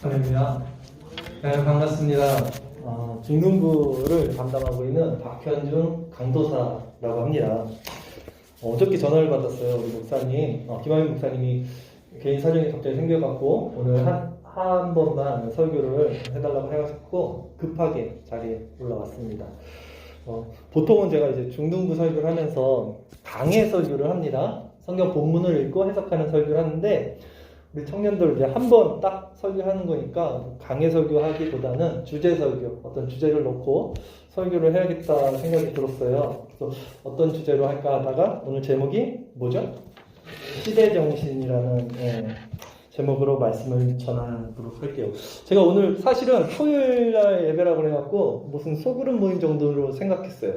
할렐루야. 네, 반갑습니다. 중등부를 담당하고 있는 박현중 강도사라고 합니다. 어저께 전화를 받았어요. 우리 목사님, 김하민 목사님이 개인 사정이 갑자기 생겨갖고 오늘 한 번만 설교를 해달라고 해가지고 급하게 자리에 올라왔습니다. 보통은 제가 이제 중등부 설교를 하면서 강해 설교를 합니다. 성경 본문을 읽고 해석하는 설교를 하는데 우리 청년들 이제 한 번 딱 설교하는 거니까 강해 설교하기보다는 주제 설교, 어떤 주제를 놓고 설교를 해야겠다 생각이 들었어요. 그래서 어떤 주제로 할까 하다가 오늘 제목이 뭐죠? 시대정신이라는 제목으로 말씀을 전하도록 할게요. 제가 오늘 사실은 토요일날 예배라고 해갖고 무슨 소그룹 모임 정도로 생각했어요.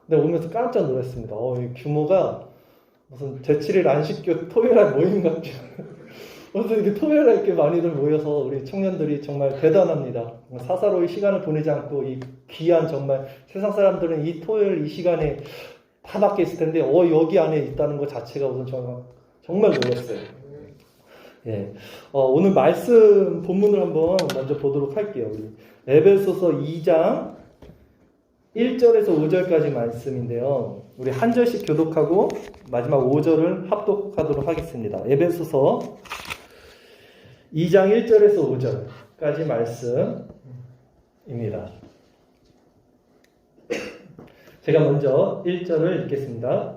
근데 오면서 깜짝 놀랐습니다. 이 규모가 무슨 제7일 안식교 토요일날 모임 같죠. 무슨 이렇게 토요일에 이렇게 많이들 모여서 우리 청년들이 정말 대단합니다. 사사로이 시간을 보내지 않고 이 귀한 정말 세상 사람들은 이 토요일 이 시간에 다 밖에 있을 텐데 여기 안에 있다는 것 자체가 우선 정말 놀랐어요. 예. 오늘 말씀 본문을 한번 먼저 보도록 할게요. 우리 에베소서 2장 1절에서 5절까지 말씀인데요. 우리 한 절씩 교독하고 마지막 5절을 합독하도록 하겠습니다. 에베소서 2장 1절에서 5절까지 말씀입니다. 제가 먼저 1절을 읽겠습니다.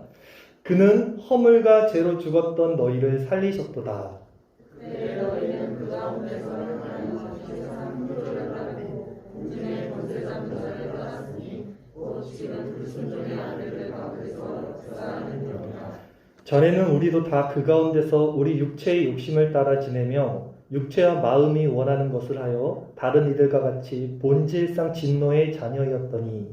그는 허물과 죄로 죽었던 너희를 살리셨도다. 너희는 그 가운데서 하나님 세상 물을 받고 공중의 권세자 부자를 받았으니 곧 지금 불순종의 아들들 가운데서 역사하는 것이다. 전에는 우리도 다 그 가운데서 우리 육체의 욕심을 따라 지내며 육체와 마음이 원하는 것을 하여 다른 이들과 같이 본질상 진노의 자녀였더니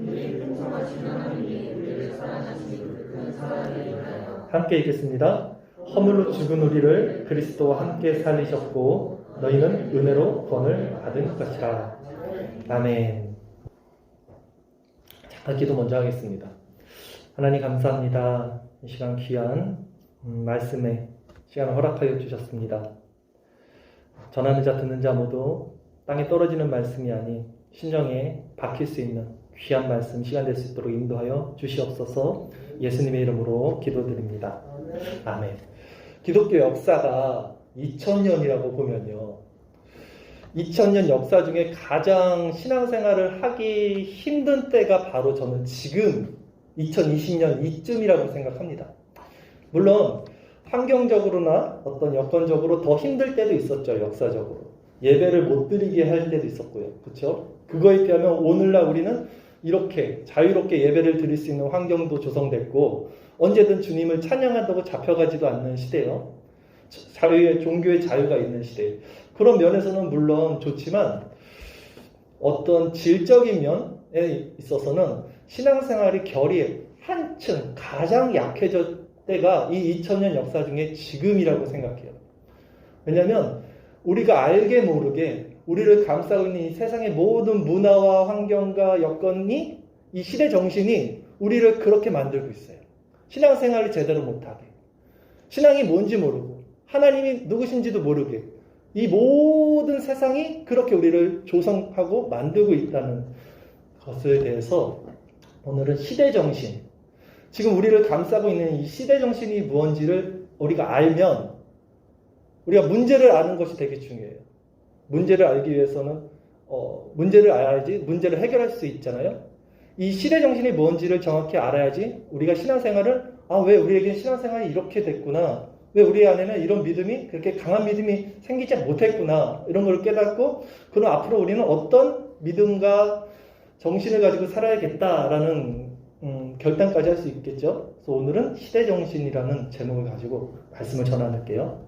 우리 풍성하신 하나님이 우리를 사랑하시니 큰 사랑을 인하여 함께 읽겠습니다. 허물로 죽은 우리를 그리스도와 함께 살리셨고 너희는 은혜로 구원을 받은 것이라. 아멘. 자, 기도 먼저 하겠습니다. 하나님 감사합니다. 이 시간 귀한 말씀에 시간을 허락하여 주셨습니다. 전하는 자 듣는 자 모두 땅에 떨어지는 말씀이 아닌 심령에 박힐 수 있는 귀한 말씀 시간 될 수 있도록 인도하여 주시옵소서. 예수님의 이름으로 기도드립니다. 아멘. 기독교 역사가 2000년이라고 보면요. 2000년 역사 중에 가장 신앙생활을 하기 힘든 때가 바로 저는 지금 2020년 이쯤이라고 생각합니다. 물론 환경적으로나 어떤 여건적으로 더 힘들 때도 있었죠. 역사적으로. 예배를 못 드리게 할 때도 있었고요. 그렇죠? 그거에 비하면 오늘날 우리는 이렇게 자유롭게 예배를 드릴 수 있는 환경도 조성됐고 언제든 주님을 찬양한다고 잡혀가지도 않는 시대예요. 자유의 종교의 자유가 있는 시대. 그런 면에서는 물론 좋지만 어떤 질적인 면에 있어서는 신앙생활이 결이 한층 가장 약해졌 때가 이 2000년 역사 중에 지금이라고 생각해요. 왜냐하면 우리가 알게 모르게 우리를 감싸고 있는 이 세상의 모든 문화와 환경과 여건이 이 시대 정신이 우리를 그렇게 만들고 있어요. 신앙생활을 제대로 못하게. 신앙이 뭔지 모르고 하나님이 누구신지도 모르게 이 모든 세상이 그렇게 우리를 조성하고 만들고 있다는 것에 대해서 오늘은 시대 정신, 지금 우리를 감싸고 있는 이 시대 정신이 무엇인지를 우리가 알면 우리가 문제를 아는 것이 되게 중요해요. 문제를 알기 위해서는 문제를 알아야지 문제를 해결할 수 있잖아요. 이 시대 정신이 뭔지를 정확히 알아야지 우리가 신앙생활을 왜 우리에게 신앙생활이 이렇게 됐구나, 왜 우리 안에는 이런 믿음이 그렇게 강한 믿음이 생기지 못했구나 이런 걸 깨닫고 그럼 앞으로 우리는 어떤 믿음과 정신을 가지고 살아야겠다라는 결단까지 할 수 있겠죠. 그래서 오늘은 시대정신이라는 제목을 가지고 말씀을 전할게요.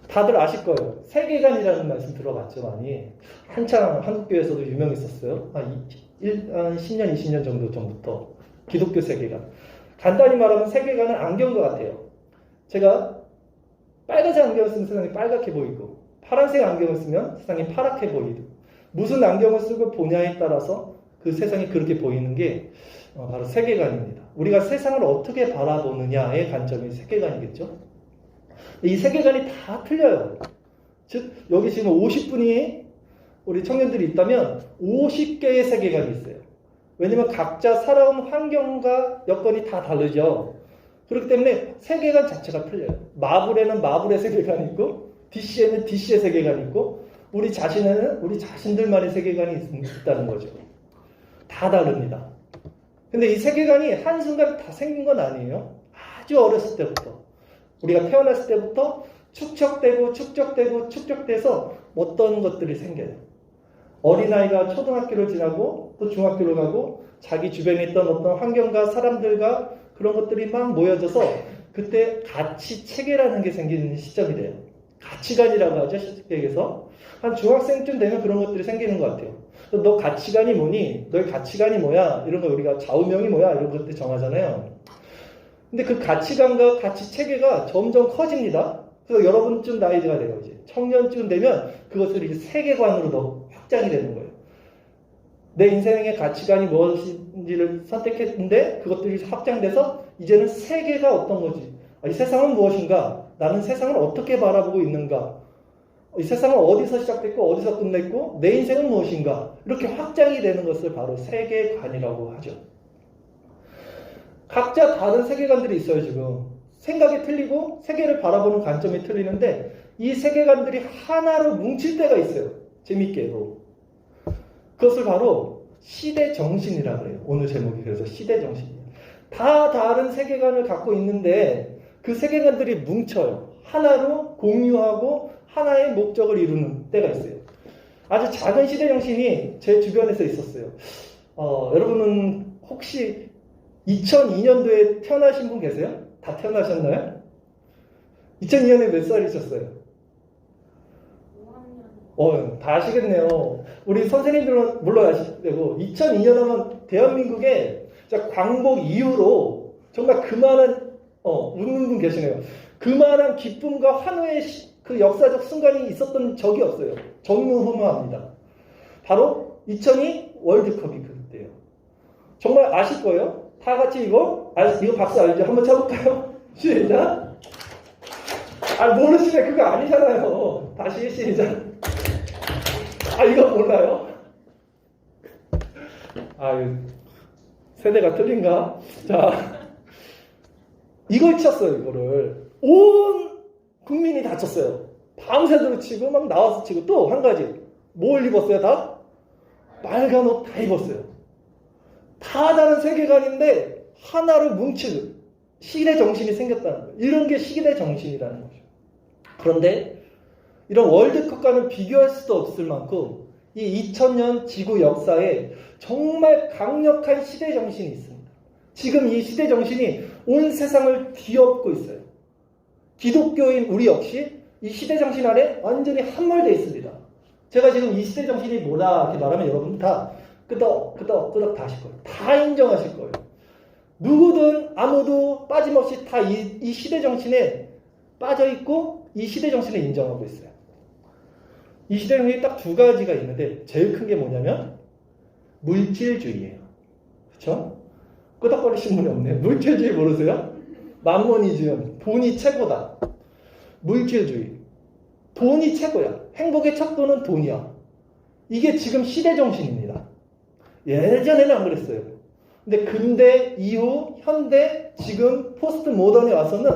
다들 아실 거예요. 세계관이라는 말씀 들어봤죠, 많이. 한창 한국교회에서도 유명했었어요. 한 10년, 20년 정도 전부터. 기독교 세계관. 간단히 말하면 세계관은 안경과 같아요. 제가 빨간색 안경을 쓰면 세상이 빨갛게 보이고, 파란색 안경을 쓰면 세상이 파랗게 보이고, 무슨 안경을 쓰고 보냐에 따라서 그 세상이 그렇게 보이는 게 바로 세계관입니다. 우리가 세상을 어떻게 바라보느냐의 관점이 세계관이겠죠. 이 세계관이 다 틀려요. 즉 여기 지금 50분이 우리 청년들이 있다면 50개의 세계관이 있어요. 왜냐면 각자 살아온 환경과 여건이 다 다르죠. 그렇기 때문에 세계관 자체가 틀려요. 마블에는 마블의 세계관이 있고 DC에는 DC의 세계관이 있고 우리 자신에는 우리 자신들만의 세계관이 있다는 거죠. 다 다릅니다. 근데 이 세계관이 한순간 다 생긴 건 아니에요. 아주 어렸을 때부터 우리가 태어났을 때부터 축적돼서 어떤 것들이 생겨요. 어린아이가 초등학교를 지나고 또 중학교를 가고 자기 주변에 있던 어떤 환경과 사람들과 그런 것들이 막 모여져서 그때 가치 체계라는 게 생기는 시점이 돼요. 가치관이라고 하죠. 쉽게 얘기해서. 한 중학생쯤 되면 그런 것들이 생기는 것 같아요. 너 가치관이 뭐니? 너의 가치관이 뭐야? 이런 거 우리가 좌우명이 뭐야? 이런 것들 정하잖아요. 근데 그 가치관과 가치 체계가 점점 커집니다. 그래서 여러분쯤 나이가 돼요. 이제 청년쯤 되면 그것을 이제 세계관으로 더 확장이 되는 거예요. 내 인생의 가치관이 무엇인지를 선택했는데 그것들이 확장돼서 이제는 세계가 어떤 거지? 이 세상은 무엇인가? 나는 세상을 어떻게 바라보고 있는가? 이 세상은 어디서 시작됐고 어디서 끝냈고 내 인생은 무엇인가? 이렇게 확장이 되는 것을 바로 세계관이라고 하죠. 각자 다른 세계관들이 있어요. 지금 생각이 틀리고 세계를 바라보는 관점이 틀리는데 이 세계관들이 하나로 뭉칠 때가 있어요. 재밌게도. 그것을 바로 시대정신이라고 해요. 오늘 제목이 그래서 시대정신이에요. 다 다른 세계관을 갖고 있는데 그 세계관들이 뭉쳐요. 하나로 공유하고 하나의 목적을 이루는 때가 있어요. 아주 작은 시대정신이 제 주변에서 있었어요. 여러분은 혹시 2002년도에 태어나신 분 계세요? 다 태어나셨나요? 2002년에 몇 살이셨어요? 다 아시겠네요. 우리 선생님들은 물론 아실 테고 2002년 하면 대한민국에 광복 이후로 정말 그만한 웃는 분 계시네요. 그만한 기쁨과 환호의 그 역사적 순간이 있었던 적이 없어요. 전무후무합니다. 바로 2002 월드컵이 그때예요. 정말 아실 거예요. 다 같이 이거 박수 알죠? 한번 쳐볼까요? 시작. 모르시네. 그거 아니잖아요. 다시 시작. 이거 몰라요? 세대가 틀린가? 자, 이걸 쳤어요. 이거를 온 국민이 다 쳤어요. 밤새도록 치고 막 나와서 치고 또 한 가지 뭘 입었어요? 다 빨간 옷 다 입었어요. 다 다른 세계관인데 하나로 뭉칠 시대 정신이 생겼다는 거예요. 이런 게 시대 정신이라는 거죠. 그런데 이런 월드컵과는 비교할 수도 없을 만큼 이 2000년 지구 역사에 정말 강력한 시대 정신이 있습니다. 지금 이 시대 정신이 온 세상을 뒤엎고 있어요. 기독교인 우리 역시 이 시대 정신 아래 완전히 함몰되어 있습니다. 제가 지금 이 시대 정신이 뭐다 이렇게 말하면 여러분 다 끄덕끄덕 다 하실 거예요. 다 인정하실 거예요. 누구든 아무도 빠짐없이 다 이 시대 정신에 빠져있고 이 시대 정신을 인정하고 있어요. 이 시대 정신이 딱 두 가지가 있는데 제일 큰 게 뭐냐면 물질주의예요. 그렇죠? 끄덕거리신 분이 없네요. 물질주의 모르세요? 만모니즘, 돈이 최고다. 물질주의. 돈이 최고야. 행복의 척도는 돈이야. 이게 지금 시대 정신입니다. 예전에는 안 그랬어요. 근데 근대 이후 현대 지금 포스트 모던에 와서는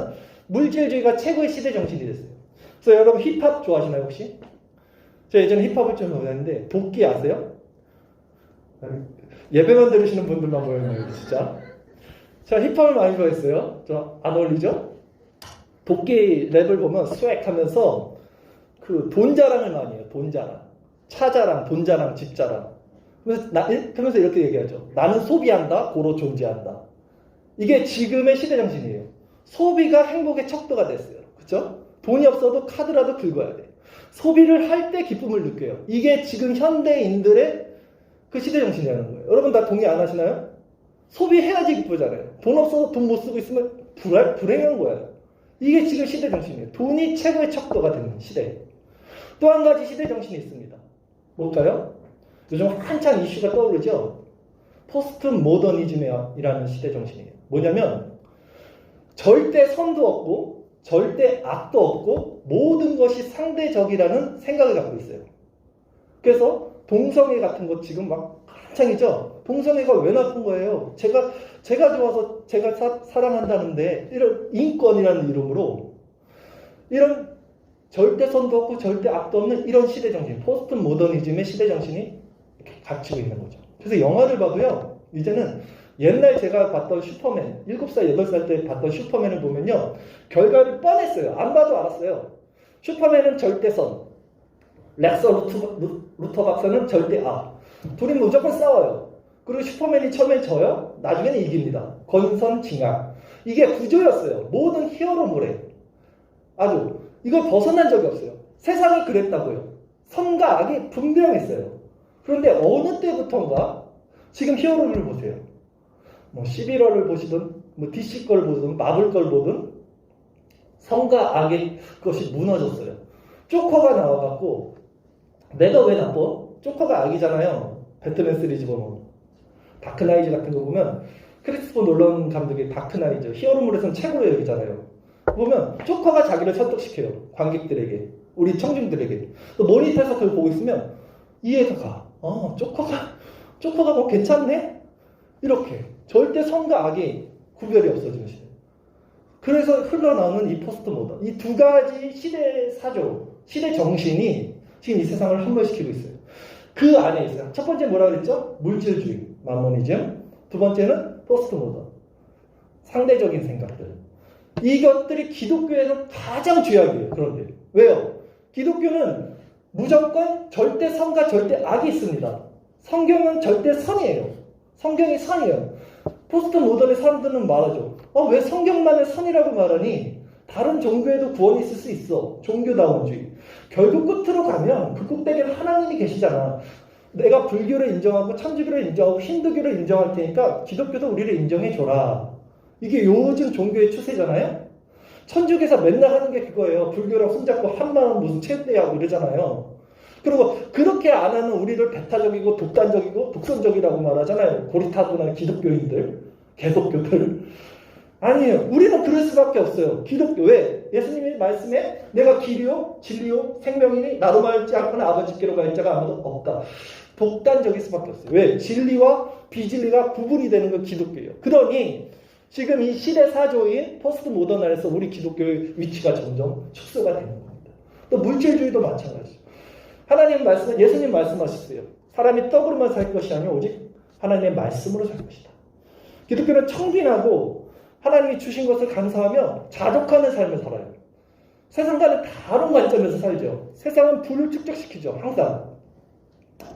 물질주의가 최고의 시대 정신이 됐어요. 그래서 여러분 힙합 좋아하시나요 혹시? 제가 예전에 힙합을 좀 좋아했는데 도끼 아세요? 예배만 들으시는 분들만 모여있네요 진짜. 제가 힙합을 많이 좋아했어요. 저 안 어울리죠? 도끼 랩을 보면 스웩하면서 그 돈 자랑을 많이 해요. 돈 자랑. 차 자랑, 돈 자랑, 집 자랑. 그러면서 이렇게 얘기하죠. 나는 소비한다, 고로 존재한다. 이게 지금의 시대 정신이에요. 소비가 행복의 척도가 됐어요. 그렇죠? 돈이 없어도 카드라도 긁어야 돼. 소비를 할 때 기쁨을 느껴요. 이게 지금 현대인들의 그 시대 정신이라는 거예요. 여러분 다 동의 안 하시나요? 소비해야지 기쁘잖아요. 돈 없어서 돈 못 쓰고 있으면 불행한 거예요. 이게 지금 시대 정신이에요. 돈이 최고의 척도가 되는 시대. 또 한 가지 시대 정신이 있습니다. 뭘까요? 요즘 한참 이슈가 떠오르죠? 포스트 모더니즘이라는 시대 정신이에요. 뭐냐면 절대 선도 없고 절대 악도 없고 모든 것이 상대적이라는 생각을 갖고 있어요. 그래서 동성애 같은 거 지금 막 한창이죠. 동성애가 왜 나쁜 거예요? 제가 좋아서 제가 사랑한다는데 이런 인권이라는 이름으로 이런 절대선도 없고 절대 악도 없는 이런 시대 정신, 포스트 모더니즘의 시대 정신이 이렇게 갇히고 있는 거죠. 그래서 영화를 봐도요, 이제는 옛날 제가 봤던 슈퍼맨, 7살, 8살 때 봤던 슈퍼맨을 보면요, 결과를 뻔했어요. 안 봐도 알았어요. 슈퍼맨은 절대선, 렉서 루터 박사는 절대 악. 둘이 무조건 싸워요. 그리고 슈퍼맨이 처음엔 져요, 나중에는 이깁니다. 권선징악. 이게 구조였어요. 모든 히어로물에. 아주 이걸 벗어난 적이 없어요. 세상이 그랬다고요. 선과 악이 분명했어요. 그런데 어느 때부터인가 지금 히어로를 보세요. 뭐 11월을 보시든 뭐 DC 걸 보든 마블 걸 보든 선과 악의 것이 무너졌어요. 조커가 나와갖고 내가 왜 나빠? 조커가 악이잖아요. 배트맨 시리즈 보면 다크나이즈 같은 거 보면 크리스토퍼 놀란 감독의 다크나이즈 히어로물에서는 최고의 얘기잖아요. 보면 조커가 자기를 설득시켜요. 관객들에게, 우리 청중들에게. 또 모니터에서 그걸 보고 있으면 이해가 가. 조커가 뭐 괜찮네? 이렇게 절대 선과 악이 구별이 없어지는 시대. 그래서 흘러나오는 이 포스트 모던, 이 두 가지 시대 사조, 시대 정신이 지금 이 세상을 함몰시키고 있어요. 그 안에 있어요. 첫 번째 뭐라 그랬죠? 물질주의, 마모니즘. 두 번째는 포스트 모던, 상대적인 생각들. 이것들이 기독교에는 가장 죄악이에요. 그런데 왜요? 기독교는 무조건 절대 선과 절대 악이 있습니다. 성경은 절대 선이에요. 성경이 선이에요. 포스트 모던의 사람들은 말하죠. 왜 성경만을 선이라고 말하니? 다른 종교에도 구원이 있을 수 있어. 종교다원주의. 결국 끝으로 가면 그 꼭대기에 하나님이 계시잖아. 내가 불교를 인정하고 천주교를 인정하고 힌두교를 인정할 테니까 기독교도 우리를 인정해줘라. 이게 요즘 종교의 추세잖아요. 천주교에서 맨날 하는 게 그거예요. 불교랑 손잡고 한마음 무슨 체대하고 이러잖아요. 그리고 그렇게 안 하는 우리를 배타적이고 독단적이고 독선적이라고 말하잖아요. 고리타분한 기독교인들, 개독교들. 아니에요. 우리는 그럴 수밖에 없어요. 기독교. 왜? 예수님이 말씀에 내가 길이요 진리요 생명이니 나로 말지 않고는 아버지께로 갈 자가 아무도 없다. 독단적일 수밖에 없어요. 왜? 진리와 비진리가 구분이 되는 건 기독교예요. 그러니 지금 이 시대 사조인 포스트 모던 안에서 우리 기독교의 위치가 점점 축소가 되는 겁니다. 또 물질주의도 마찬가지죠. 하나님 말씀, 예수님 말씀하셨어요. 사람이 떡으로만 살 것이 아니라 오직 하나님의 말씀으로 살 것이다. 기독교는 청빈하고 하나님이 주신 것을 감사하며 자족하는 삶을 살아요. 세상과는 다른 관점에서 살죠. 세상은 불을 축적시키죠. 항상.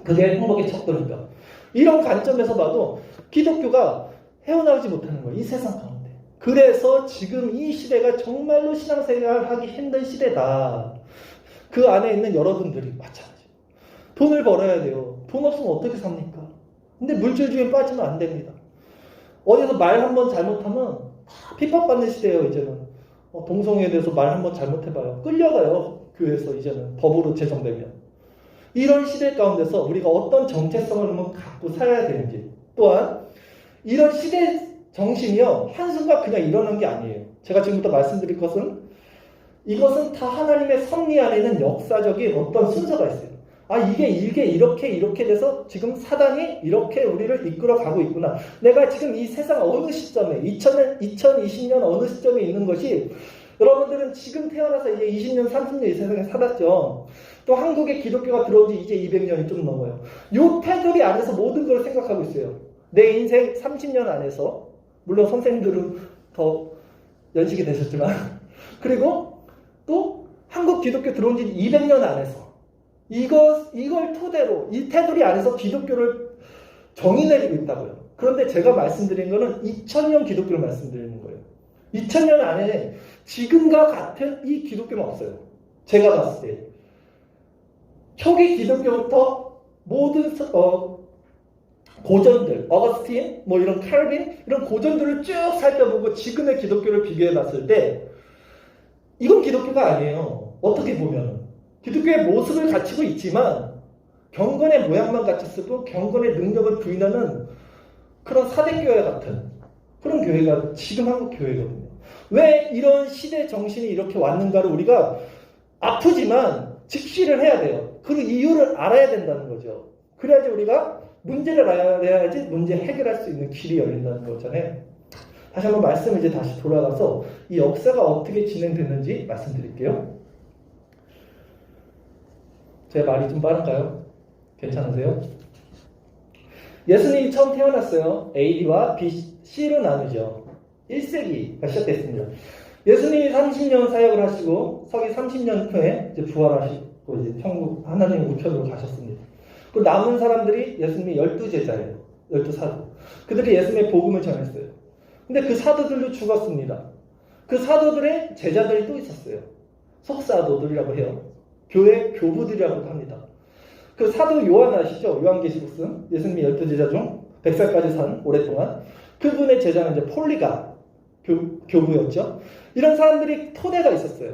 그게 행복의 척도니까. 이런 관점에서 봐도 기독교가 헤어나오지 못하는 거예요. 이 세상 가운데. 그래서 지금 이 시대가 정말로 신앙생활을 하기 힘든 시대다. 그 안에 있는 여러분들이 마찬가지예요. 돈을 벌어야 돼요. 돈 없으면 어떻게 삽니까? 근데 물질주의에 빠지면 안 됩니다. 어디서 말 한번 잘못하면 다 핍박받는 시대예요. 이제는. 동성애에 대해서 말 한번 잘못해봐요. 끌려가요. 교회에서 이제는 법으로 제정되면. 이런 시대 가운데서 우리가 어떤 정체성을 한번 갖고 살아야 되는지, 또한 이런 시대 정신이요, 한순간 그냥 일어난 게 아니에요. 제가 지금부터 말씀드릴 것은 이것은 다 하나님의 섭리 안에는 역사적인 어떤 순서가 있어요. 이게 이렇게 돼서 지금 사단이 이렇게 우리를 이끌어 가고 있구나. 내가 지금 이 세상 어느 시점에 2020년 어느 시점에 있는 것이, 여러분들은 지금 태어나서 이제 20년 30년 이 세상에 살았죠. 또 한국에 기독교가 들어온 지 이제 200년이 좀 넘어요. 요 테두리 안에서 모든 걸 생각하고 있어요. 내 인생 30년 안에서, 물론 선생님들은 더 연식이 되셨지만, 그리고 또 한국 기독교 들어온 지 200년 안에서 이걸 토대로 이 테두리 안에서 기독교를 정의 내리고 있다고요. 그런데 제가 말씀드린 거는 2000년 기독교를 말씀드리는 거예요. 2000년 안에 지금과 같은 이 기독교는 없어요. 제가 봤을 때 초기 기독교부터 모든 고전들, 어거스틴, 뭐 이런 칼빈, 이런 고전들을 쭉 살펴보고 지금의 기독교를 비교해 봤을 때 이건 기독교가 아니에요. 어떻게 보면 기독교의 모습을 갖추고 있지만 경건의 모양만 갖췄을 뿐 경건의 능력을 부인하는 그런 사대교회 같은 그런 교회가 지금 한국 교회거든요. 왜 이런 시대 정신이 이렇게 왔는가를 우리가 아프지만 직시를 해야 돼요. 그 이유를 알아야 된다는 거죠. 그래야지 우리가 문제를 알아야지 문제 해결할 수 있는 길이 열린다는 거잖아요. 다시 한번 말씀 이제 다시 돌아가서 이 역사가 어떻게 진행됐는지 말씀드릴게요. 제 말이 좀 빠른가요? 괜찮으세요? 예수님이 처음 태어났어요. AD와 BC로 나누죠. 1세기가 시작됐습니다. 예수님이 30년 사역을 하시고 서기 30년 후에 이제 부활하시고 이제 천국 하나님 우편으로 가셨습니다. 그 남은 사람들이 예수님의 12제자예요. 12사도. 그들이 예수님의 복음을 전했어요. 근데 그 사도들도 죽었습니다. 그 사도들의 제자들이 또 있었어요. 속사도들이라고 해요. 교회 교부들이라고도 합니다. 그 사도 요한 아시죠? 요한계시록 쓴 예수님의 12제자 중 100살까지 산 오랫동안 그분의 제자는 이제 폴리가 교부였죠. 이런 사람들이 토대가 있었어요.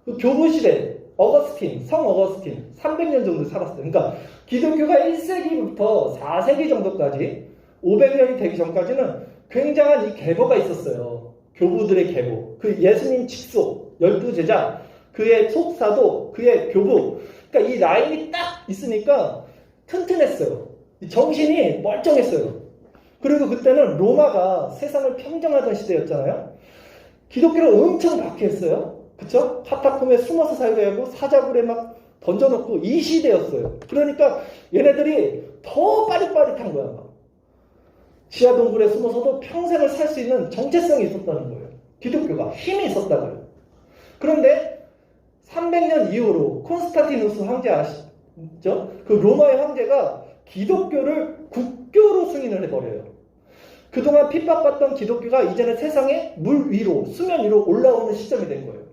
그 교부 시대 어거스틴, 성 어거스틴 300년 정도 살았어요. 그러니까 기독교가 1세기부터 4세기 정도까지 500년이 되기 전까지는 굉장한 이 계보가 있었어요. 교부들의 계보. 그 예수님 직속 12제자, 그의 속사도, 그의 교부. 그러니까 이 라인이 딱 있으니까 튼튼했어요. 정신이 멀쩡했어요. 그리고 그때는 로마가 세상을 평정하던 시대였잖아요. 기독교를 엄청 박해했어요. 그쵸? 카타콤에 숨어서 살게 하고 사자굴에 막 던져놓고 이 시대였어요. 그러니까 얘네들이 더 빠릿빠릿한 거야. 막. 지하 동굴에 숨어서도 평생을 살 수 있는 정체성이 있었다는 거예요. 기독교가 힘이 있었다고요. 그런데 300년 이후로 콘스탄티누스 황제 아시죠? 그 로마의 황제가 기독교를 국교로 승인을 해버려요. 그동안 핍박받던 기독교가 이제는 세상에 물 위로, 수면 위로 올라오는 시점이 된 거예요.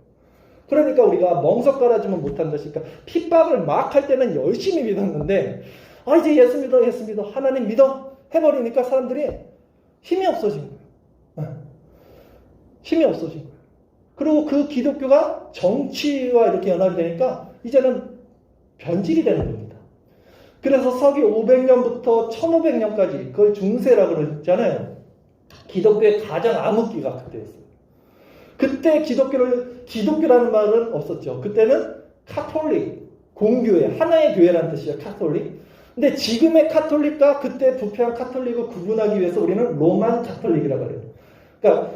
그러니까 우리가 멍석 깔아주면 못한다. 그러니까 핍박을 막 할 때는 열심히 믿었는데 이제 예수 믿어, 예수 믿어, 하나님 믿어 해버리니까 사람들이 힘이 없어진 거예요. 힘이 없어진 거예요. 그리고 그 기독교가 정치와 이렇게 연합이 되니까 이제는 변질이 되는 겁니다. 그래서 서기 500년부터 1500년까지 그걸 중세라고 그러잖아요. 기독교의 가장 암흑기가 그때였어요. 그때 기독교라는 말은 없었죠. 그때는 카톨릭, 공교회, 하나의 교회라는 뜻이에요. 카톨릭. 근데 지금의 카톨릭과 그때 부패한 카톨릭을 구분하기 위해서 우리는 로만 카톨릭이라고 해요. 그러니까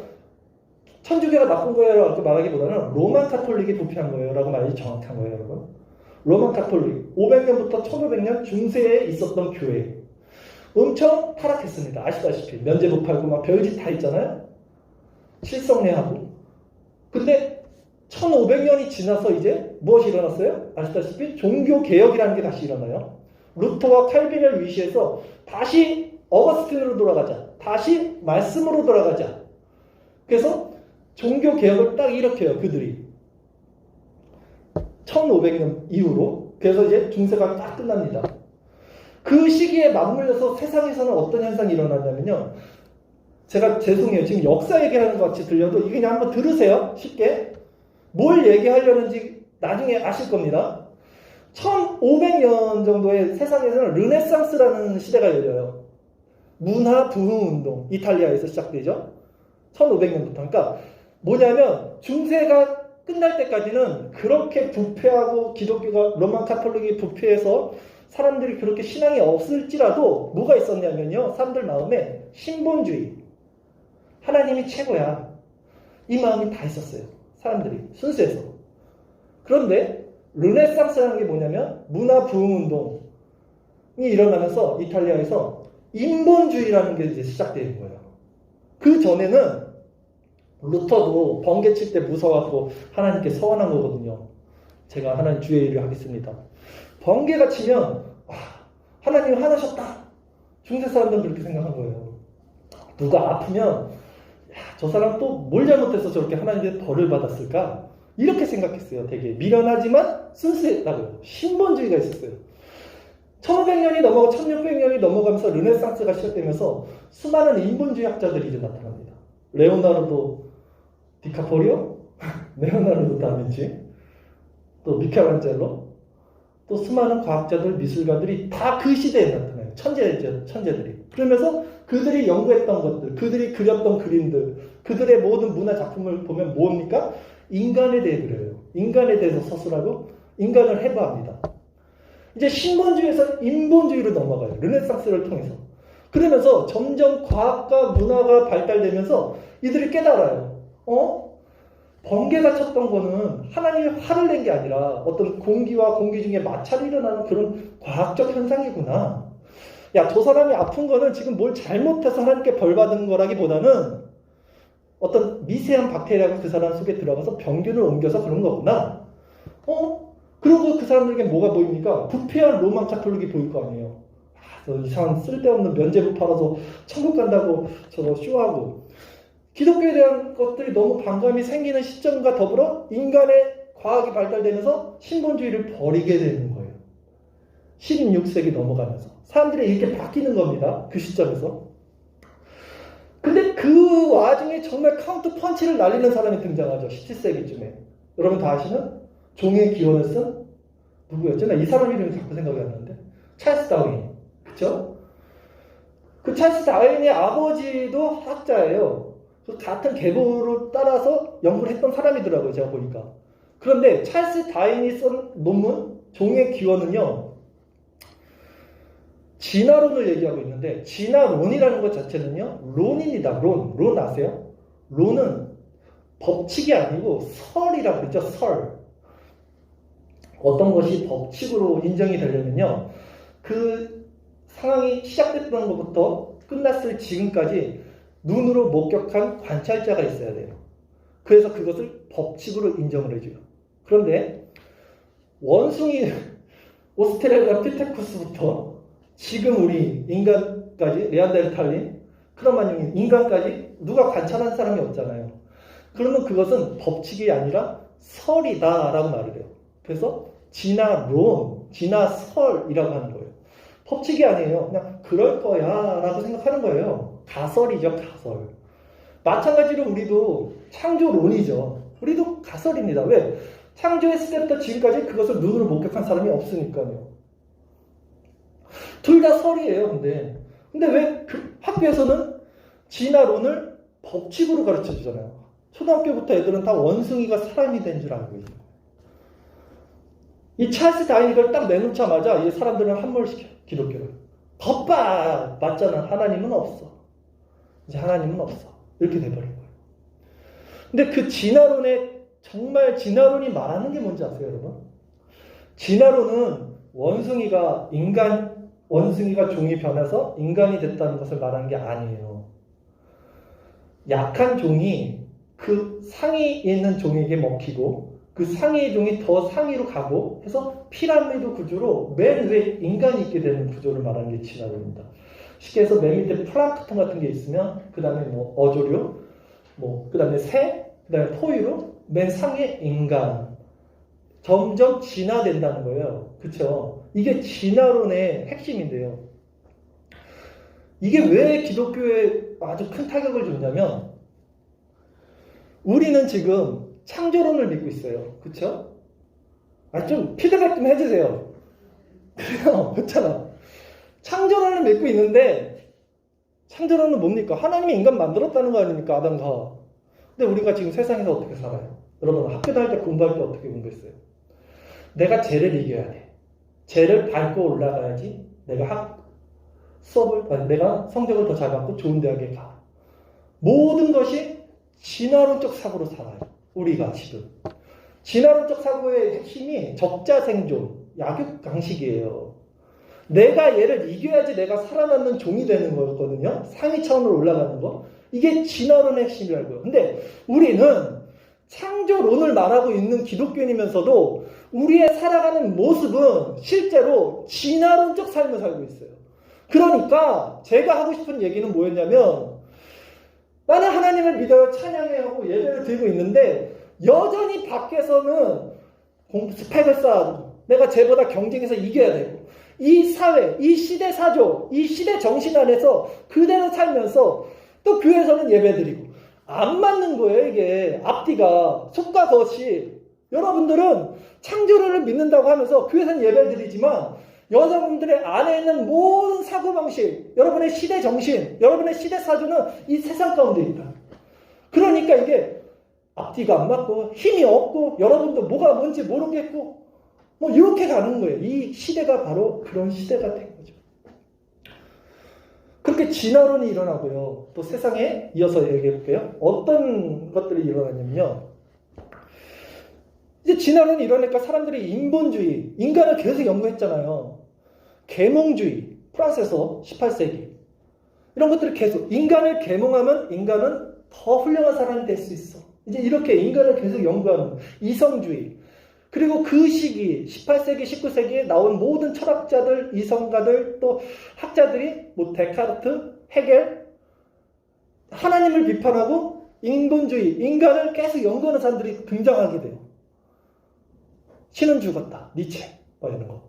천주교가 나쁜 거예요라고 말하기보다는 로만 카톨릭이 부패한 거예요라고 말이 정확한 거예요, 여러분. 로만 카톨릭 500년부터 1500년 중세에 있었던 교회 엄청 타락했습니다. 아시다시피 면제부팔고 막 별짓 다 있잖아요. 실성례하고. 근데 1500년이 지나서 이제 무엇이 일어났어요? 아시다시피 종교개혁이라는 게 다시 일어나요. 루터와 칼빈을 위시해서 다시 어거스틴으로 돌아가자. 다시 말씀으로 돌아가자. 그래서 종교개혁을 딱 일으켜요. 그들이. 1500년 이후로. 그래서 이제 중세가 딱 끝납니다. 그 시기에 맞물려서 세상에서는 어떤 현상이 일어났냐면요. 제가 죄송해요. 지금 역사 얘기하는 것 같이 들려도 이게 그냥 한번 들으세요. 쉽게. 뭘 얘기하려는지 나중에 아실 겁니다. 1500년 정도의 세상에서는 르네상스라는 시대가 열려요. 문화 부흥운동. 이탈리아에서 시작되죠. 1500년부터. 그러니까 뭐냐면 중세가 끝날 때까지는 그렇게 부패하고 기독교가 로만 카톨릭이 부패해서 사람들이 그렇게 신앙이 없을지라도 뭐가 있었냐면요. 사람들 마음에 신본주의. 하나님이 최고야. 이 마음이 다 있었어요. 사람들이 순수해서. 그런데 르네상스라는 게 뭐냐면 문화 부흥운동이 일어나면서 이탈리아에서 인본주의라는 게 이제 시작되는 거예요. 그 전에는 루터도 번개 칠 때 무서워하고 하나님께 서원한 거거든요. 제가 하나님 주의 일을 하겠습니다. 번개가 치면 하나님 화나셨다. 중세 사람들은 그렇게 생각한 거예요. 누가 아프면 저 사람 또 뭘 잘못해서 저렇게 하나님께 벌을 받았을까? 이렇게 생각했어요. 되게 미련하지만 순수했다고요. 신본주의가 있었어요. 1500년이 넘어가 1600년이 넘어가면서 르네상스가 시작되면서 수많은 인본주의 학자들이 이제 나타납니다. 레오나르도 디카포리오, 레오나르도 다빈치, 또 미켈란젤로, 또 수많은 과학자들, 미술가들이 다 그 시대에 나타나요. 천재들이. 그러면서 그들이 연구했던 것들, 그들이 그렸던 그림들, 그들의 모든 문화 작품을 보면 뭡니까? 인간에 대해 그래요. 인간에 대해서 서술하고 인간을 해부합니다. 이제 신본주의에서 인본주의로 넘어가요. 르네상스를 통해서. 그러면서 점점 과학과 문화가 발달되면서 이들이 깨달아요. 번개가 쳤던 거는 하나님이 화를 낸 게 아니라 어떤 공기와 공기 중에 마찰이 일어나는 그런 과학적 현상이구나. 야, 저 사람이 아픈 거는 지금 뭘 잘못해서 하나님께 벌 받은 거라기보다는 어떤 미세한 박테리아가 그 사람 속에 들어가서 병균을 옮겨서 그런 거구나. 그리고 그 사람들에게 뭐가 보입니까? 부패한 로만 카톨릭이 보일 거 아니에요. 저 이상한 쓸데없는 면죄부 팔아서 천국 간다고 저거 쇼하고. 기독교에 대한 것들이 너무 반감이 생기는 시점과 더불어 인간의 과학이 발달되면서 신본주의를 버리게 되는 거예요. 16세기 넘어가면서. 사람들이 이렇게 바뀌는 겁니다. 그 시점에서. 근데 그 와중에 정말 카운트 펀치를 날리는 사람이 등장하죠. 17세기쯤에. 여러분 다 아시는? 종의 기원을 쓴? 누구였죠? 나 이 사람 이름이 자꾸 생각이 안 나는데. 찰스 다윈. 그쵸? 그 찰스 다윈의 아버지도 학자예요. 그 같은 계보를 따라서 연구를 했던 사람이더라고요. 제가 보니까. 그런데 찰스 다윈이 쓴 논문, 종의 기원은요. 진화론을 얘기하고 있는데 진화론이라는 것 자체는요. 론입니다. 론 아세요? 론은 법칙이 아니고 설이라고 그러죠. 설. 어떤 것이 법칙으로 인정이 되려면요. 그 상황이 시작됐던 것부터 끝났을 지금까지 눈으로 목격한 관찰자가 있어야 돼요. 그래서 그것을 법칙으로 인정을 해줘요. 그런데 원숭이 오스트랄리아 피테쿠스부터 지금 우리 인간까지 네안데르탈린, 크로마뇽인 인간까지 누가 관찰한 사람이 없잖아요. 그러면 그것은 법칙이 아니라 설이다라고 말을 해요. 그래서 진화론, 진화설이라고 하는 거예요. 법칙이 아니에요. 그냥 그럴 거야 라고 생각하는 거예요. 가설이죠. 가설. 마찬가지로 우리도 창조론이죠. 우리도 가설입니다. 왜? 창조했을 때부터 지금까지 그것을 눈으로 목격한 사람이 없으니까요. 둘 다 설이에요. 근데 왜 그 학교에서는 진화론을 법칙으로 가르쳐 주잖아요. 초등학교부터 애들은 다 원숭이가 사람이 된 줄 알고 있어요. 이 찰스 다윈이 이걸 딱 내놓자마자 이 사람들은 함몰시켜요. 기독교를. 겉봐! 맞잖아. 하나님은 없어. 이제 하나님은 없어. 이렇게 돼버린 거예요. 근데 그 진화론에 정말 진화론이 말하는 게 뭔지 아세요, 여러분? 진화론은 원숭이가 종이 변해서 인간이 됐다는 것을 말하는 게 아니에요. 약한 종이 그 상위에 있는 종에게 먹히고 그 상위의 종이 더 상위로 가고 해서 피라미드 구조로 맨 위에 인간이 있게 되는 구조를 말하는 게 진화론입니다. 쉽게 해서 맨 밑에 플랑크톤 같은 게 있으면 그 다음에 뭐 어조류, 그 다음에 새, 그 다음에 포유류, 맨 상위에 인간. 점점 진화된다는 거예요. 그쵸? 이게 진화론의 핵심인데요. 이게 왜 기독교에 아주 큰 타격을 줬냐면 우리는 지금 창조론을 믿고 있어요. 그쵸? 좀 피드백 좀 해주세요. 그래요. 그렇잖아. 창조론을 믿고 있는데 창조론은 뭡니까? 하나님이 인간 만들었다는 거 아닙니까? 아담과. 근데 우리가 지금 세상에서 어떻게 살아요? 여러분 학교 다닐 때 공부할 때 어떻게 공부했어요? 내가 죄를 이겨야 돼. 죄를 밟고 올라가야지 내가 내가 성적을 더 잘 받고 좋은 대학에 가. 모든 것이 진화론적 사고로 살아요. 우리가 지금. 진화론적 사고의 핵심이 적자생존, 약육강식이에요. 내가 얘를 이겨야지 내가 살아남는 종이 되는 거거든요. 상위 차원으로 올라가는 거. 이게 진화론의 핵심이라고요. 근데 우리는 창조론을 말하고 있는 기독교인이면서도 우리의 살아가는 모습은 실제로 진화론적 삶을 살고 있어요. 그러니까 제가 하고 싶은 얘기는 뭐였냐면 나는 하나님을 믿어요. 찬양해야 하고 예배를 드리고 있는데 여전히 밖에서는 스펙을 쌓아도 내가 쟤보다 경쟁해서 이겨야 되고 이 사회, 이 시대 사조, 이 시대 정신 안에서 그대로 살면서 또 교회에서는 예배드리고 안 맞는 거예요. 이게 앞뒤가 속과 겉이. 여러분들은 창조론을 믿는다고 하면서 교회에서는 예배드리지만 여러분들의 안에 있는 모든 사고방식, 여러분의 시대 정신, 여러분의 시대 사조는 이 세상 가운데 있다. 그러니까 이게 앞뒤가 안 맞고 힘이 없고 여러분도 뭐가 뭔지 모르겠고 뭐 이렇게 가는 거예요. 이 시대가 바로 그런 시대가 된 거죠. 그렇게 진화론이 일어나고요. 또 세상에 이어서 얘기해 볼게요. 어떤 것들이 일어나냐면요. 이제 진화론이 일어나니까 사람들이 인본주의, 인간을 계속 연구했잖아요. 계몽주의, 프랑스에서 18세기. 이런 것들을 계속, 인간을 계몽하면 인간은 더 훌륭한 사람이 될 수 있어. 이제 이렇게 인간을 계속 연구하는 이성주의. 그리고 그 시기 18세기, 19세기에 나온 모든 철학자들, 이성가들, 또 학자들이 뭐 데카르트, 헤겔, 하나님을 비판하고 인본주의, 인간을 계속 연구하는 사람들이 등장하게 돼요. 신은 죽었다, 니체, 뭐 이런 거.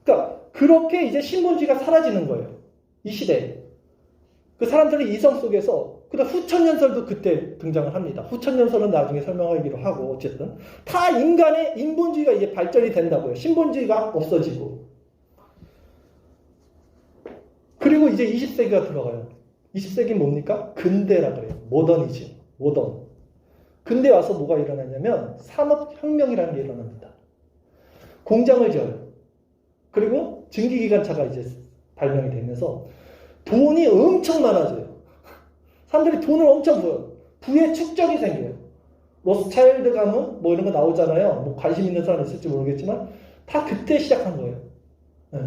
그러니까 그렇게 이제 신본주의가 사라지는 거예요. 이 시대에. 그 사람들의 이성 속에서 그다음 후천연설도 그때 등장을 합니다. 후천연설은 나중에 설명하기로 하고 어쨌든 다 인간의 인본주의가 이제 발전이 된다고요. 신본주의가 없어지고. 그리고 이제 20세기가 들어가요. 20세기 뭡니까? 근대라 그래요. 모더니즘, 모던. 근대 와서 뭐가 일어나냐면 산업혁명이라는 게 일어납니다. 공장을 지어요. 그리고 증기기관차가 이제 발명이 되면서 돈이 엄청 많아져요. 사람들이 돈을 엄청 부어요. 부의 축적이 생겨요. 로스차일드 가문 뭐 이런 거 나오잖아요. 뭐 관심 있는 사람 있을지 모르겠지만 다 그때 시작한 거예요. 네.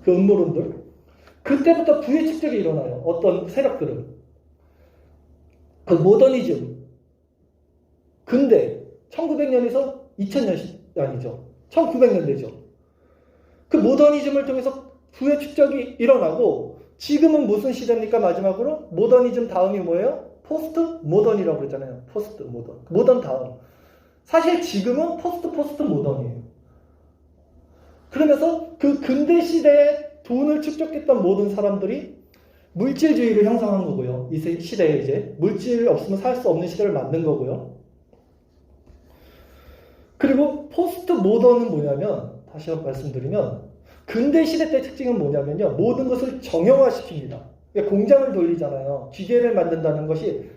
그 음모론들. 그때부터 부의 축적이 일어나요. 어떤 세력들은. 그 모더니즘. 근대 1900년에서 2000년 아니죠. 1900년대죠. 그 모더니즘을 통해서 부의 축적이 일어나고 지금은 무슨 시대입니까? 마지막으로 모더니즘 다음이 뭐예요? 포스트 모던이라고 그랬잖아요. 포스트 모던. 모던 다음. 사실 지금은 포스트 모던이에요. 그러면서 그 근대 시대에 돈을 축적했던 모든 사람들이 물질주의를 형성한 거고요. 이 시대에 이제 물질 없으면 살 수 없는 시대를 만든 거고요. 그리고 포스트 모던은 뭐냐면 다시 한번 말씀드리면 근대 시대 때 특징은 뭐냐면요. 모든 것을 정형화시킵니다. 그러니까 공장을 돌리잖아요. 기계를 만든다는 것이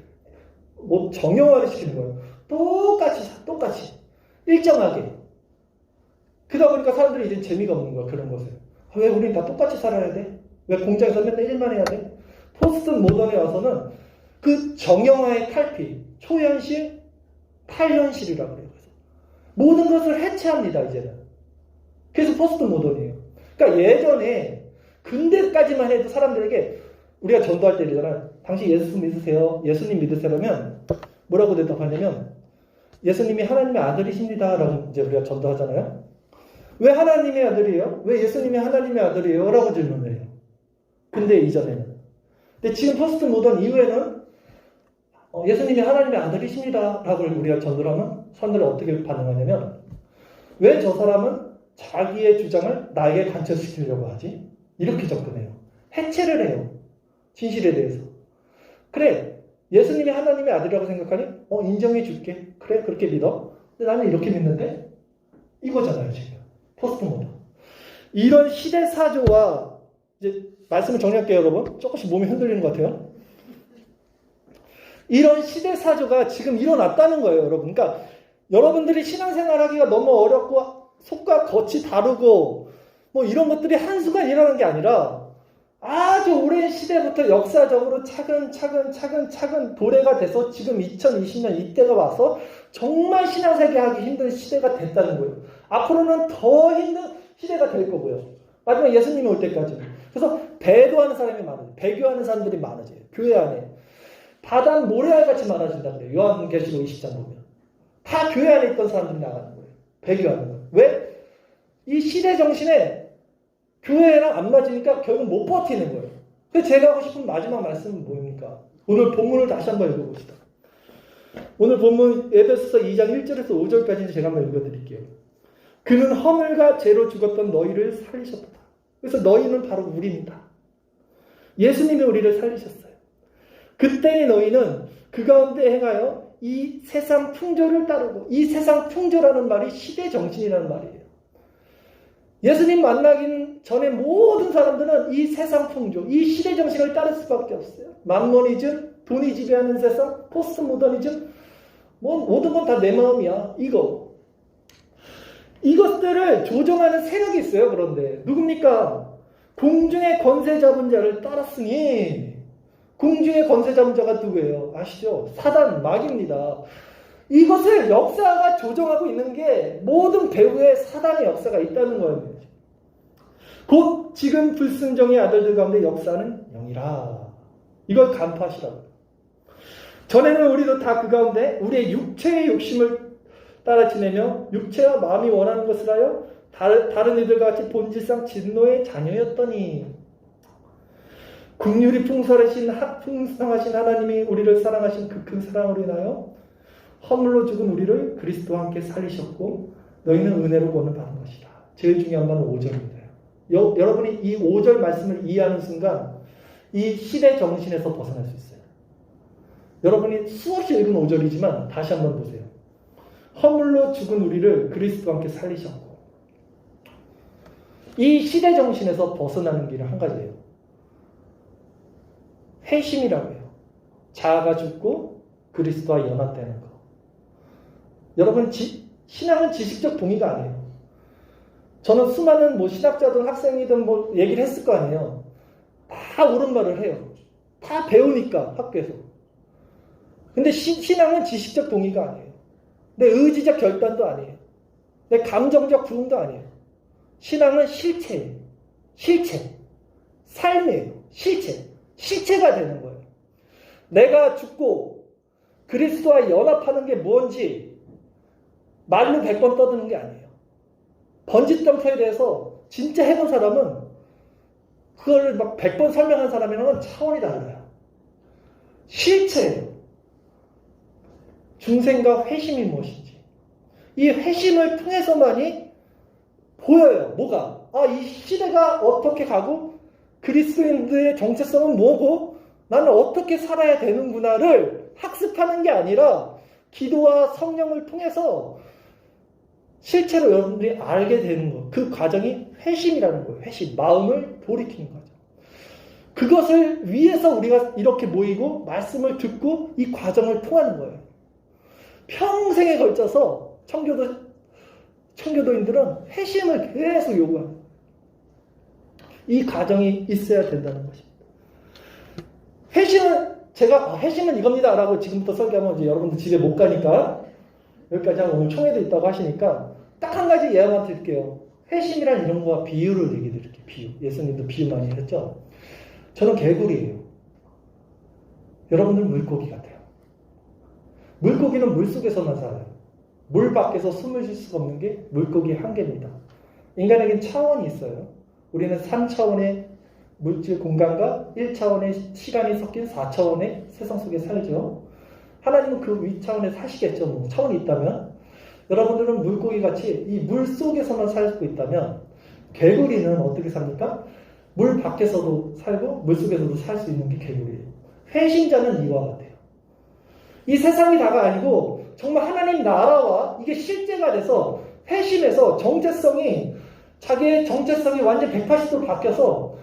뭐 정형화를 시키는 거예요. 똑같이 일정하게. 그러다 보니까 사람들이 이제 재미가 없는 거야. 그런 것을. 왜 우린 다 똑같이 살아야 돼? 왜 공장에서 맨날 일만 해야 돼? 포스트 모던에 와서는 그 정형화의 탈피, 초현실, 탈현실이라고 해요. 모든 것을 해체합니다. 이제는. 그래서 포스트 모던이에요. 그러니까 예전에 근대까지만 해도 사람들에게 우리가 전도할 때 이러잖아요. 당신 예수 믿으세요? 예수님 믿으세요면 뭐라고 대답하냐면 예수님이 하나님의 아들이십니다. 라고 이제 우리가 전도하잖아요. 왜 하나님의 아들이에요? 왜 예수님이 하나님의 아들이에요? 라고 질문을 해요. 근데 이전에는. 근데 지금 포스트 모던 이후에는 예수님이 하나님의 아들이십니다. 라고 우리가 전도를 하면 사람들은 어떻게 반응하냐면 왜 저 사람은 자기의 주장을 나에게 관철시키려고 하지? 이렇게 접근해요. 해체를 해요. 진실에 대해서. 그래, 예수님이 하나님의 아들이라고 생각하니? 인정해 줄게. 그래, 그렇게 믿어. 근데 나는 이렇게 믿는데? 이거잖아요, 지금. 포스트 모던. 이런 시대사조와, 이제, 말씀을 정리할게요, 여러분. 조금씩 몸이 흔들리는 것 같아요. 이런 시대사조가 지금 일어났다는 거예요, 여러분. 그러니까, 여러분들이 신앙생활 하기가 너무 어렵고, 속과 겉이 다르고, 뭐 이런 것들이 한순간 일어나는 게 아니라, 아주 오랜 시대부터 역사적으로 차근차근 도래가 돼서 지금 2020년 이때가 와서 정말 신앙생활 하기 힘든 시대가 됐다는 거예요. 앞으로는 더 힘든 시대가 될 거고요. 마지막 예수님이 올 때까지. 그래서 배도하는 사람이 많아져요. 배교하는 사람들이 많아져요. 교회 안에. 바다 모래알같이 많아진다 그래요. 요한계시록 20장 보면. 다 교회 안에 있던 사람들이 나가는 거예요. 배교하는 거예요. 왜? 이 시대 정신에 교회랑 안 맞으니까 결국 못 버티는 거예요. 그래서 제가 하고 싶은 마지막 말씀은 뭡니까? 오늘 본문을 다시 한번 읽어봅시다. 오늘 본문 에베소서 2장 1절에서 5절까지 제가 한번 읽어드릴게요. 그는 허물과 죄로 죽었던 너희를 살리셨다. 그래서 너희는 바로 우리입니다. 예수님이 우리를 살리셨어요. 그때의 너희는 그 가운데 행하여 이 세상 풍조를 따르고, 이 세상 풍조라는 말이 시대 정신이라는 말이에요. 예수님 만나기 전에 모든 사람들은 이 세상 풍조, 이 시대 정신을 따를 수밖에 없어요. 만모니즘, 돈이 지배하는 세상, 포스트 모더니즘, 뭐 모든 건 다 내 마음이야. 이것들을 조정하는 세력이 있어요. 그런데 누굽니까? 공중의 권세 잡은 자를 따랐으니, 공중의 권세 잡은 자가 누구예요? 아시죠? 사단, 마귀입니다. 이것을 역사가 조정하고 있는 게 모든 배후에 사단의 역사가 있다는 거예요. 곧 지금 불순종의 아들들 가운데 역사는 영이라. 이걸 간파하시라고. 전에는 우리도 다 그 가운데 우리의 육체의 욕심을 따라 지내며 육체와 마음이 원하는 것을 하여 다른 이들과 같이 본질상 진노의 자녀였더니, 긍휼이 풍성하신 하나님이 우리를 사랑하신 그 큰 사랑으로 인하여 허물로 죽은 우리를 그리스도와 함께 살리셨고 너희는 은혜로 구원을 받은 것이다. 제일 중요한 건 5절입니다. 여러분이 이 5절 말씀을 이해하는 순간 이 시대 정신에서 벗어날 수 있어요. 여러분이 수없이 읽은 5절이지만 다시 한번 보세요. 허물로 죽은 우리를 그리스도와 함께 살리셨고, 이 시대 정신에서 벗어나는 길은 한 가지예요. 회심이라고 해요. 자아가 죽고 그리스도와 연합되는 거. 여러분, 신앙은 지식적 동의가 아니에요. 저는 수많은 신학자든 학생이든 얘기를 했을 거 아니에요. 다 옳은 말을 해요. 다 배우니까 학교에서. 근데 신앙은 지식적 동의가 아니에요. 내 의지적 결단도 아니에요. 내 감정적 부흥도 아니에요. 신앙은 실체예요. 실체. 삶이에요. 실체가 되는 거예요. 내가 죽고 그리스도와 연합하는 게 뭔지 말로 100번 떠드는 게 아니에요. 번지점프에 대해서 진짜 해본 사람은 그걸 막 100번 설명한 사람이랑은 차원이 달라요. 실체예요. 중생과 회심이 무엇인지. 이 회심을 통해서만이 보여요. 뭐가? 이 시대가 어떻게 가고 그리스도인들의 정체성은 뭐고 나는 어떻게 살아야 되는구나를 학습하는 게 아니라 기도와 성령을 통해서 실제로 여러분들이 알게 되는 것. 그 과정이 회심이라는 거예요. 회심. 마음을 돌이키는 거죠. 그것을 위해서 우리가 이렇게 모이고 말씀을 듣고 이 과정을 통하는 거예요. 평생에 걸쳐서 청교도인들은 회심을 계속 요구합니다. 이 과정이 있어야 된다는 것입니다. 회심은 제가 회심은 이겁니다 라고 지금부터 설교하면 이제 여러분들 집에 못 가니까 여기까지 하고 오늘 총회도 있다고 하시니까 딱 한 가지 예화만 드릴게요. 회심이란 이런 거와 비유를 얘기 드릴게요. 비유. 예수님도 비유 많이 했죠. 저는 개구리예요. 여러분들은 물고기 같아요. 물고기는 물속에서만 살아요. 물 밖에서 숨을 쉴 수가 없는 게 물고기의 한계입니다. 인간에겐 차원이 있어요. 우리는 3차원의 물질 공간과 1차원의 시간이 섞인 4차원의 세상 속에 살죠. 하나님은 그 위차원에 사시겠죠. 차원이 있다면. 여러분들은 물고기같이 이 물 속에서만 살고 있다면 개구리는 어떻게 삽니까? 물 밖에서도 살고 물 속에서도 살 수 있는 게 개구리예요. 회심자는 이와 같아요. 이 세상이 다가 아니고 정말 하나님 나라와 이게 실제가 돼서 회심해서 자기의 정체성이 완전 180도로 바뀌어서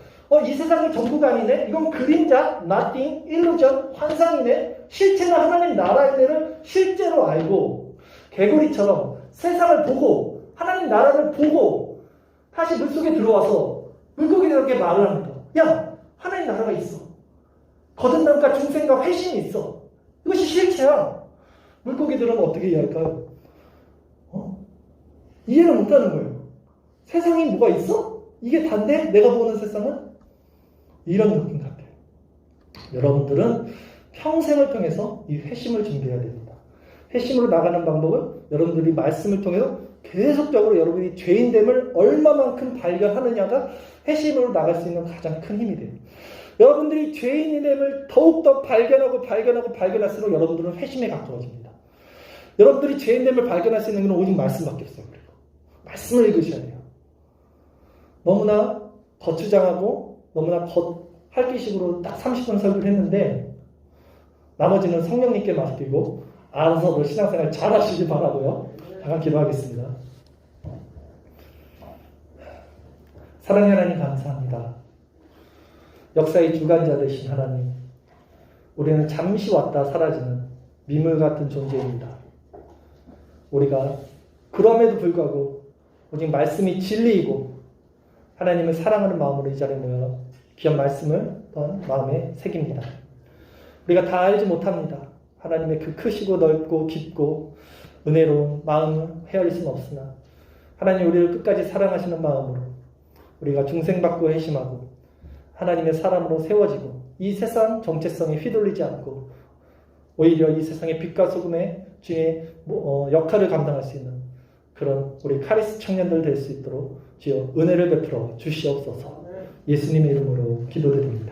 이 세상이 전부가 아니네? 이건 그림자, nothing, illusion, 환상이네? 실체는 하나님 나라인데를 실제로 알고 개구리처럼 세상을 보고 하나님 나라를 보고 다시 물속에 들어와서 물고기들에게 말을 합니다. 야, 하나님 나라가 있어. 거듭남과 중생과 회심이 있어. 이것이 실체야. 물고기들은 어떻게 이해할까요? 이해를 못하는 거예요. 세상이 뭐가 있어? 이게 단데? 내가 보는 세상은? 이런 느낌 같아요. 여러분들은 평생을 통해서 이 회심을 준비해야 됩니다. 회심으로 나가는 방법은 여러분들이 말씀을 통해서 계속적으로 여러분이 죄인됨을 얼마만큼 발견하느냐가 회심으로 나갈 수 있는 가장 큰 힘이 돼요. 여러분들이 죄인됨을 더욱더 발견할수록 여러분들은 회심에 가까워집니다. 여러분들이 죄인됨을 발견할 수 있는 건 오직 말씀밖에 없어요. 그리고 말씀을 읽으셔야 돼요. 너무나 거추장하고 너무나 헛할기식으로 딱 30분 설교를 했는데 나머지는 성령님께 맡기고 알아서 신앙생활 잘 하시길 바라고요. 잠깐 기도하겠습니다. 사랑의 하나님 감사합니다. 역사의 주관자 되신 하나님, 우리는 잠시 왔다 사라지는 미물 같은 존재입니다. 우리가 그럼에도 불구하고 오직 말씀이 진리이고 하나님을 사랑하는 마음으로 이 자리에 모여 귀한 말씀을 또한 마음에 새깁니다. 우리가 다 알지 못합니다. 하나님의 그 크시고 넓고 깊고 은혜로운 마음을 헤아릴 수는 없으나 하나님 우리를 끝까지 사랑하시는 마음으로 우리가 중생받고 회심하고 하나님의 사람으로 세워지고 이 세상 정체성에 휘둘리지 않고 오히려 이 세상의 빛과 소금의 주의 역할을 감당할 수 있는 그런 우리 카리스 청년들 될 수 있도록 주여 은혜를 베풀어 주시옵소서. 예수님의 이름으로 기도드립니다.